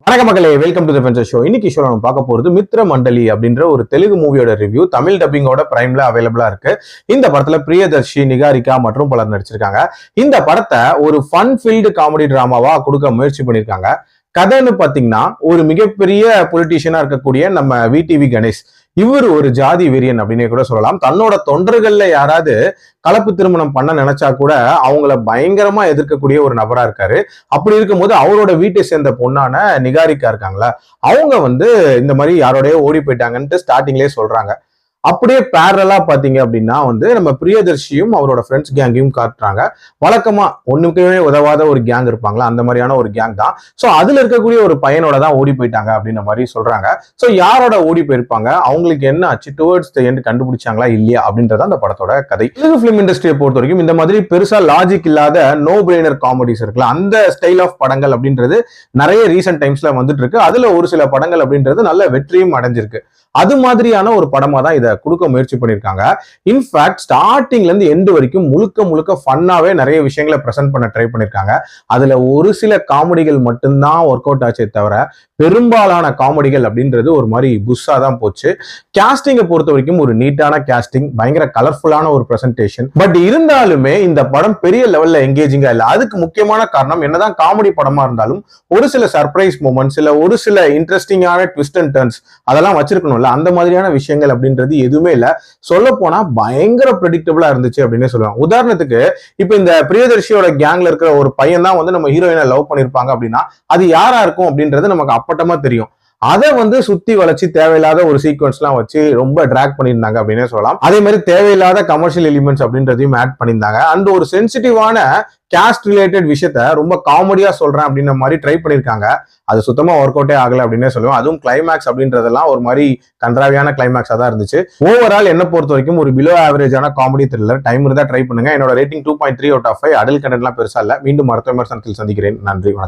வணக்க மக்களே, welcome to the venture show. இன்னைக்கு ஷோ நம்ம பார்க்க போறது மித்ர மண்டலி அப்படின்ற ஒரு தெலுங்கு மூவியோட ரிவ்யூ. தமிழ் டப்பிங்கோட பிரைம்ல அவைலபிளா இருக்கு. இந்த படத்துல பிரியதர்ஷி, நிகாரிகா மற்றும் பலர் நடிச்சிருக்காங்க. இந்த படத்தை ஒரு ஃபன் ஃபீல்டு காமெடி டிராமாவா கொடுக்க முயற்சி பண்ணிருக்காங்க. கதைன்னு பாத்தீங்கன்னா, ஒரு மிகப்பெரிய பொலிட்டீஷியனா இருக்கக்கூடிய நம்ம விடிவி கணேஷ், இவர் ஒரு ஜாதி வெறியன் அப்படின்னு கூட சொல்லலாம். தன்னோட தொண்டர்கள்ல யாராவது கலப்பு திருமணம் பண்ண நினைச்சா கூட அவங்கள பயங்கரமா எதிர்க்கக்கூடிய ஒரு நபரா இருக்காரு. அப்படி இருக்கும்போது அவரோட வீட்டை சேர்ந்த பொண்ணான நிகாரிகா இருக்காங்களா, அவங்க இந்த மாதிரி யாரோடய ஓடி போயிட்டாங்கன்ட்டு ஸ்டார்டிங்லேயே சொல்றாங்க. அப்படியே பேரலா பாத்தீங்க அப்படின்னா நம்ம பிரியதர்ஷியும் அவரோட ஃப்ரெண்ட்ஸ் கேங்கையும் காட்டுறாங்க. வழக்கமா ஒண்ணுக்குமே உதவாத ஒரு கேங் இருப்பாங்களா, அந்த மாதிரியான ஒரு கேங் தான். சோ அதுல இருக்கக்கூடிய ஒரு பையனோட தான் ஓடி போயிட்டாங்க அப்படின்ற மாதிரி சொல்றாங்க. சோ யாரோட ஓடி போயிருப்பாங்க, அவங்களுக்கு என்ன ஆச்சு, டுவர்ட்ஸ் தி எண்ட் கண்டுபிடிச்சாங்களா இல்லையா அப்படின்றத அந்த படத்தோட கதை. தெலுங்கு பிலிம் இண்டஸ்ட்ரியை பொறுத்த வரைக்கும் இந்த மாதிரி பெருசா லாஜிக் இல்லாத நோ பிரெய்னர் காமெடிஸ் இருக்குல்ல, அந்த ஸ்டைல் ஆஃப் படங்கள் அப்படின்றது நிறைய ரீசெண்ட் டைம்ஸ்ல வந்துட்டு இருக்கு. அதுல ஒரு சில படங்கள் அப்படின்றது நல்ல வெற்றியும் அடைஞ்சிருக்கு. அது மாதிரியான ஒரு படமா தான் இதை கொடுக்க முயற்சி பண்ணிருக்காங்க. இன்ஃபேக்ட் ஸ்டார்டிங்ல இருந்து எண்டு வரைக்கும் முழுக்க முழுக்க ஃபன்னாவே நிறைய விஷயங்களை பிரசன்ட் பண்ண ட்ரை பண்ணிருக்காங்க. அதுல ஒரு சில காமெடிகள் மட்டும்தான் ஒர்க் அவுட் ஆச்சே தவிர பெரும்பாலான காமெடிகள் அப்படின்றது ஒரு மாதிரி புஷ்ஷா தான் போச்சு. கேஸ்டிங்கை பொறுத்த வரைக்கும் ஒரு நீட்டான கேஸ்டிங், பயங்கர கலர்ஃபுல்லான ஒரு பிரசன்டேஷன். பட் இருந்தாலுமே இந்த படம் பெரிய லெவல்ல எங்கேஜிங்கா இல்லை. அதுக்கு முக்கியமான காரணம், என்னதான் காமெடி படமா இருந்தாலும் ஒரு சில சர்ப்ரைஸ் மூமெண்ட்ஸ், இல்ல ஒரு சில இன்ட்ரெஸ்டிங்கான ட்விஸ்ட் அண்ட் டர்ன்ஸ் அதெல்லாம் வச்சிருக்கணும்ல, அந்த மாதிரியான விஷயங்கள் அப்படின்றது எதுவுமே இல்ல. சொல்ல போனா பயங்கர ப்ரெடிக்டபிளா இருந்துச்சு அப்படின்னு சொல்லுவாங்க. உதாரணத்துக்கு இப்ப இந்த பிரியதர்ஷியோட கேங்ல இருக்கிற ஒரு பையன் தான் நம்ம ஹீரோயினை லவ் பண்ணிருப்பாங்க அப்படின்னா அது யாரா இருக்கும் அப்படின்றது நமக்கு அப்பட்டமா தெரியும். அதை சுத்தி வளைச்சு தேவையில்லாத ஒரு சீக்வன்ஸ் எல்லாம் வச்சு ரொம்ப டிராக் பண்ணியிருந்தாங்க அப்படின்னே சொல்லலாம். அதே மாதிரி தேவையில்லாத கமர்ஷியல் எலிமெண்ட்ஸ் அப்படின்றதையும் ஆட் பண்ணியிருந்தாங்க. அந்த ஒரு சென்சிட்டிவான கேஸ்ட் ரிலேட்டட் விஷயத்த ரொம்ப காமெடியா சொல்றேன் அப்படின்ற மாதிரி ட்ரை பண்ணிருக்காங்க. அது சுத்தமா ஒர்க் அவுட்டே ஆகல அப்படின்னே சொல்லுவோம். அதுவும் கிளைமேக்ஸ் அப்படின்றதெல்லாம் ஒரு மாதிரி கன்றாவியான கிளைமேக்ஸா தான் இருந்துச்சு. ஓவரால் என்ன பொறுத்த வரைக்கும் ஒரு பிலோ ஆவரேஜான காமெடி த்ரில்லர். டைம் இருந்தா ட்ரை பண்ணுங்க. என்னோட ரேட்டிங் 2.3 out of 5. அடல் கண்டென்ட்லாம் பெருசா இல்ல. மீண்டும் அடுத்த விமர்சனத்தில் சந்திக்கிறேன். நன்றி, வணக்கம்.